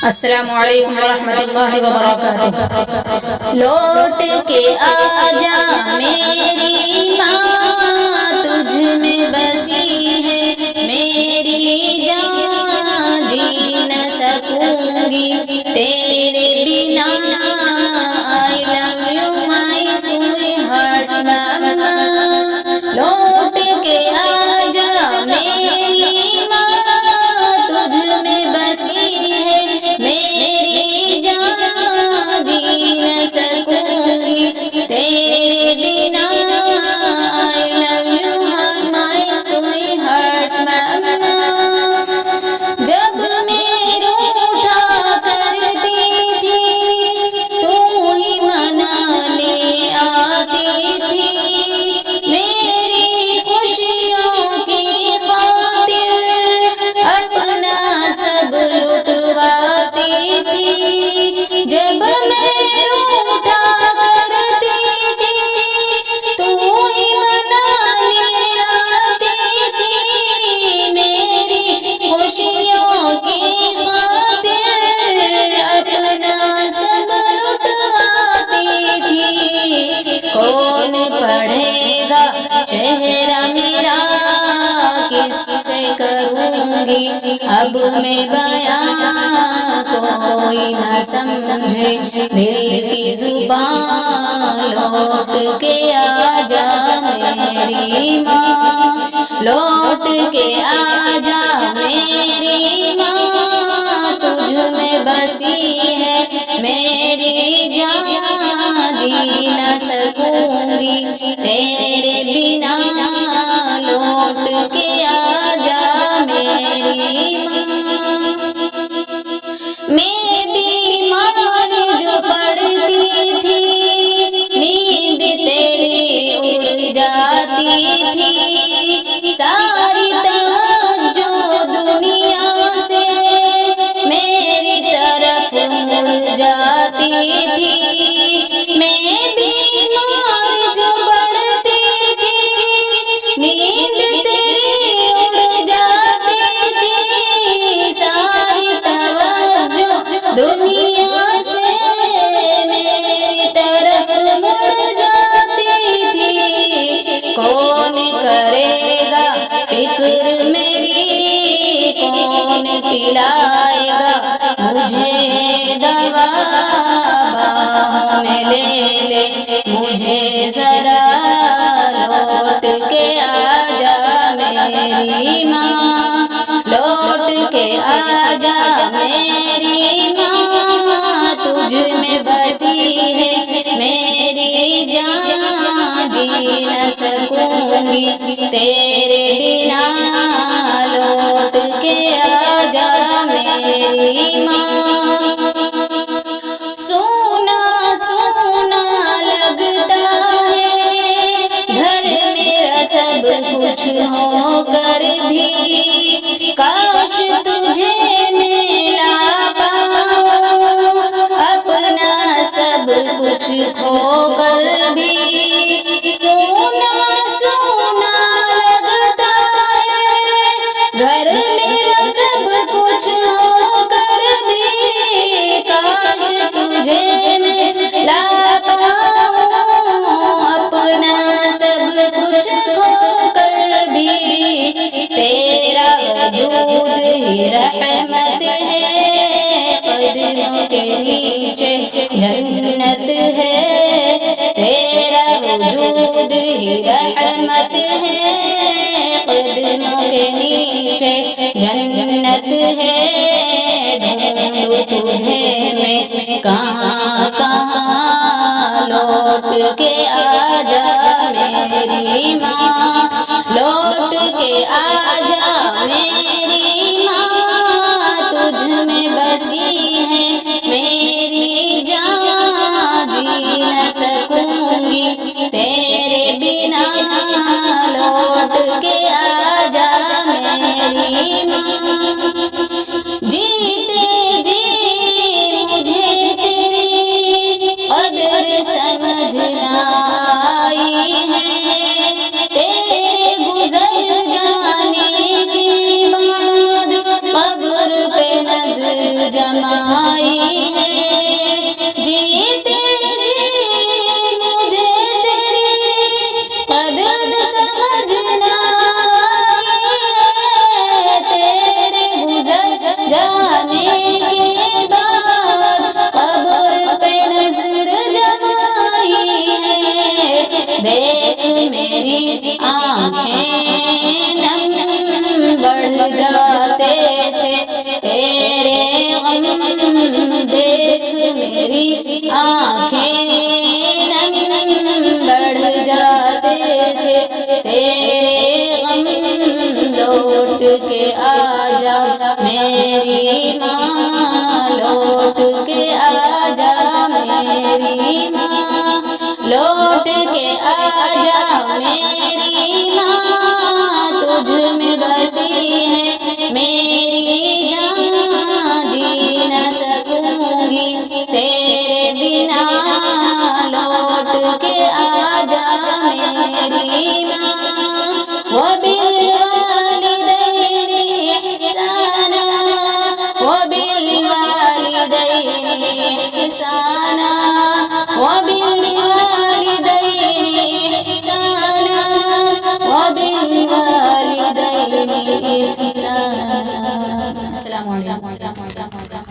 अस्सलामु अलैकुम वरहमतुल्लाहि वबरकातुहू। लौट के आजा मेरी माँ, तुझ में बसी है मेरी जान, जी न सकूंगी तेरे बिना। I love you my sweetheart मम्मा। लौट के आजा मेरी माँ, तुझ में बसी है मेरी जान, जी न सकूंगी तेरे बिना। I love you my sweetheart मम्मा। जब मैं रूठा करती थी, तू ही मनाने आती थी, मेरी खुशियों की खातिर अपना सब लुटवाती थी। जब मैं रूठा करती थी, तू ही मनाने आती थी, मेरी खुशियों की खातिर अपना सब लुटवाती थी। कौन पढ़ेगा चेहरा मेरा, किससे करूंगी अब मैं बयां, कोई न समझे दिल की जुबान। लौट के आजा मेरी माँ, लौट के आजा मेरी माँ, तुझ में बसी है मेरी जान, जी न सकूंगी तेरे बिना। लौट के आजा मेरी माँ। मैं बीमार जो पड़ती थी, नींद तेरी उड़ जाती थी, सारी तवज्जो दुनिया से मेरी तरफ मुड़ जाती थी। मैं बीमार जो पड़ती थी, नींद तेरी उड़ जाती थी, सारी तवज्जो दुनिया से मेरी तरफ मुड़ जाती थी। कौन करेगा फिक्र मेरी, कौन पिलाएगा मुझे दवा। बाहों में ले ले मुझे जरा, लौट के आजा मेरी माँ, लौट के आजा मेरी माँ, तुझ में बसी है मेरी जान, जी न सकूंगी तेरे बिना। लौट के आजा मेरी माँ। सोना सोना लगता है घर मेरा सब कुछ होकर भी, काश तुझे मिला पाऊं अपना सब कुछ खोकर भी। सोना सोना लगता है घर मेरा सब कुछ होकर भी, काश तुझे मिला पाऊं अपना सब कुछ खोकर भी। तेरा वजूद ही रहमत है, कदमों के नीचे जन्नत है। तेरा वजूद ही रहमत है, कदमों के नीचे जन्नत है। ढूंढूं तुझे मैं कहाँ कहाँ, लौट के आजा मेरी माँ, लौट के आजा मेरी माँ, तुझ में बसी है मेरी जान, जी न सकूंगी तेरे बिना। लौट के आजा मेरी माँ। जीते जी मुझे तेरी कदर समझना जमाई है। जीते जी मुझे तेरी कदर समझना है। तेरे गुजर जाने के बाद कब्र पे नजर जमाई है। देख मेरी आँखें नम बढ़ जाते थे तेरे गम। देख मेरी आँखें नम बढ़ जाते थे तेरे गम। लौट के आजा मेरी माँ, लौट के आजा मेरी माँ, लौट के आजा मेरी माँ। तुझ में बसी है मेरी जान, जी न सकूंगी तेरे बिना। लौट के आजा मेरी माँ। वो बिलवालिदैनि इहसाना, वो बिलवालिदैनि इहसाना, वो बिलवालिदैनि इहसाना, वो बिलवालिदैनि इहसाना। अस्सलामु अलैकुम।